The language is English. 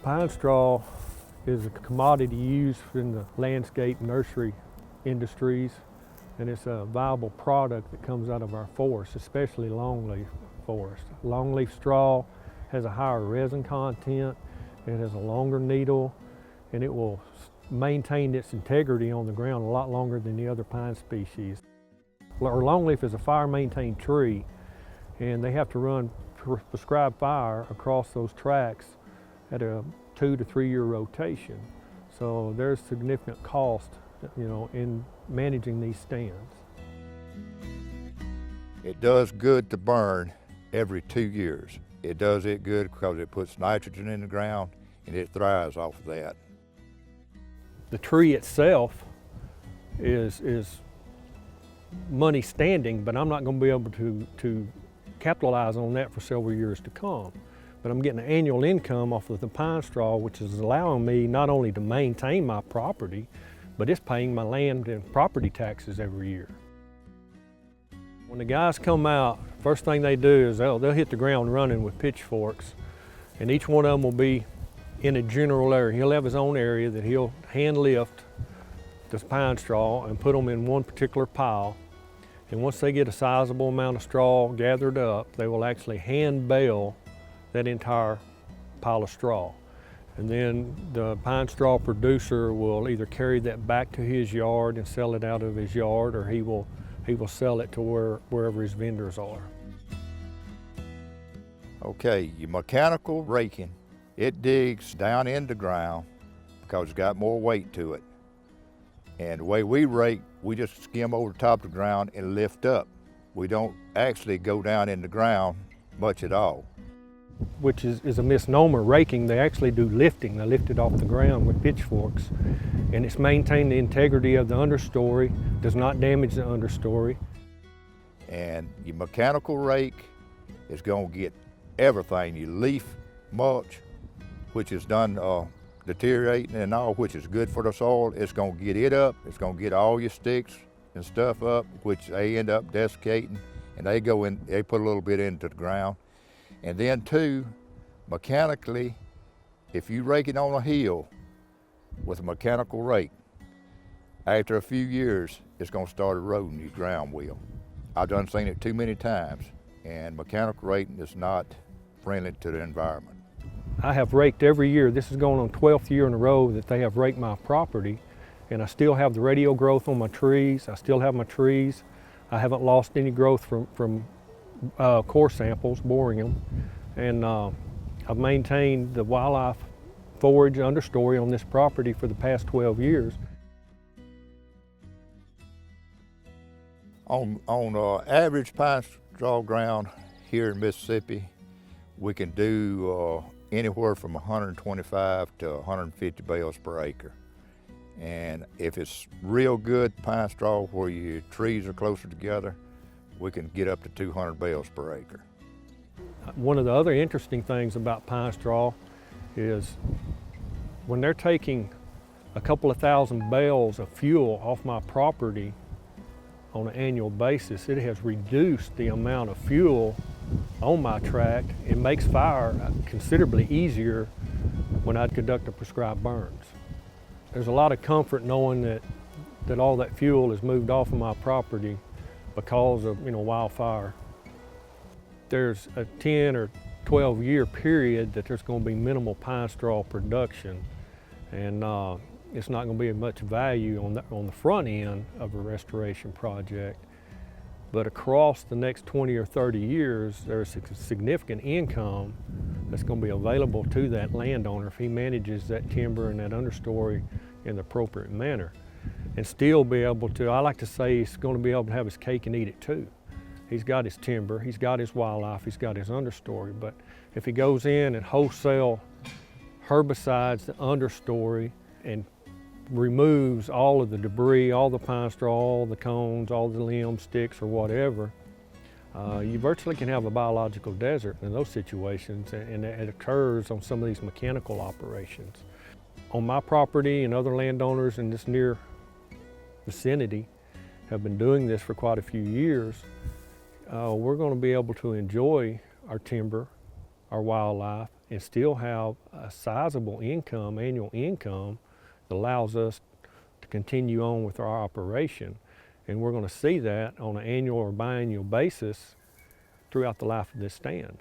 Pine straw is a commodity used in the landscape nursery industries, and it's a viable product that comes out of our forests, especially longleaf forest. Longleaf straw has a higher resin content, it has a longer needle, and it will maintain its integrity on the ground a lot longer than the other pine species. Our longleaf is a fire-maintained tree, and they have to run prescribed fire across those tracks at a 2 to 3 year rotation. So there's significant cost, in managing these stands. It does good to burn every 2 years. It does it good because it puts nitrogen in the ground and it thrives off of that. The tree itself is money standing, but I'm not going to be able to capitalize on that for several years to come. But I'm getting an annual income off of the pine straw, which is allowing me not only to maintain my property, but it's paying my land and property taxes every year. When the guys come out, first thing they do is they'll hit the ground running with pitchforks, and each one of them will be in a general area. He'll have his own area that he'll hand lift this pine straw and put them in one particular pile. And once they get a sizable amount of straw gathered up, they will actually hand bale that entire pile of straw. And then the pine straw producer will either carry that back to his yard and sell it out of his yard, or he will sell it to wherever his vendors are. Okay, your mechanical raking, it digs down in the ground because it's got more weight to it. And the way we rake, we just skim over the top of the ground and lift up. We don't actually go down in the ground much at all. Which is a misnomer. Raking, they actually do lifting. They lift it off the ground with pitchforks. And it's maintained the integrity of the understory, does not damage the understory. And your mechanical rake is going to get everything, your leaf mulch, which is done deteriorating and all, which is good for the soil. It's going to get it up. It's going to get all your sticks and stuff up, which they end up desiccating, and they go in, they put a little bit into the ground. And then too, mechanically, if you rake it on a hill with a mechanical rake, after a few years, it's going to start eroding your ground wheel. I've done seen it too many times, and mechanical raking is not friendly to the environment. I have raked every year. This is going on 12th year in a row that they have raked my property, and I still have the radial growth on my trees. I still have my trees. I haven't lost any growth from core samples, boring them, and I've maintained the wildlife forage understory on this property for the past 12 years. On average pine straw ground here in Mississippi, we can do anywhere from 125 to 150 bales per acre. And if it's real good pine straw where your trees are closer together, we can get up to 200 bales per acre. One of the other interesting things about pine straw is when they're taking a couple of thousand bales of fuel off my property on an annual basis, it has reduced the amount of fuel on my tract. It makes fire considerably easier when I conduct the prescribed burns. There's a lot of comfort knowing that all that fuel is moved off of my property because of wildfire. There's a 10 or 12 year period that there's going to be minimal pine straw production, and it's not going to be much value on the front end of a restoration project. But across the next 20 or 30 years, there's a significant income that's going to be available to that landowner if he manages that timber and that understory in the appropriate manner, and still be able to, I like to say, he's going to be able to have his cake and eat it too. He's got his timber, he's got his wildlife, he's got his understory, but if he goes in and wholesale herbicides the understory and removes all of the debris, all the pine straw, all the cones, all the limbs, sticks, or whatever, you virtually can have a biological desert in those situations, and it occurs on some of these mechanical operations. On my property, and other landowners in this near vicinity have been doing this for quite a few years, we're going to be able to enjoy our timber, our wildlife, and still have a sizable income, annual income, that allows us to continue on with our operation. And we're going to see that on an annual or biannual basis throughout the life of this stand.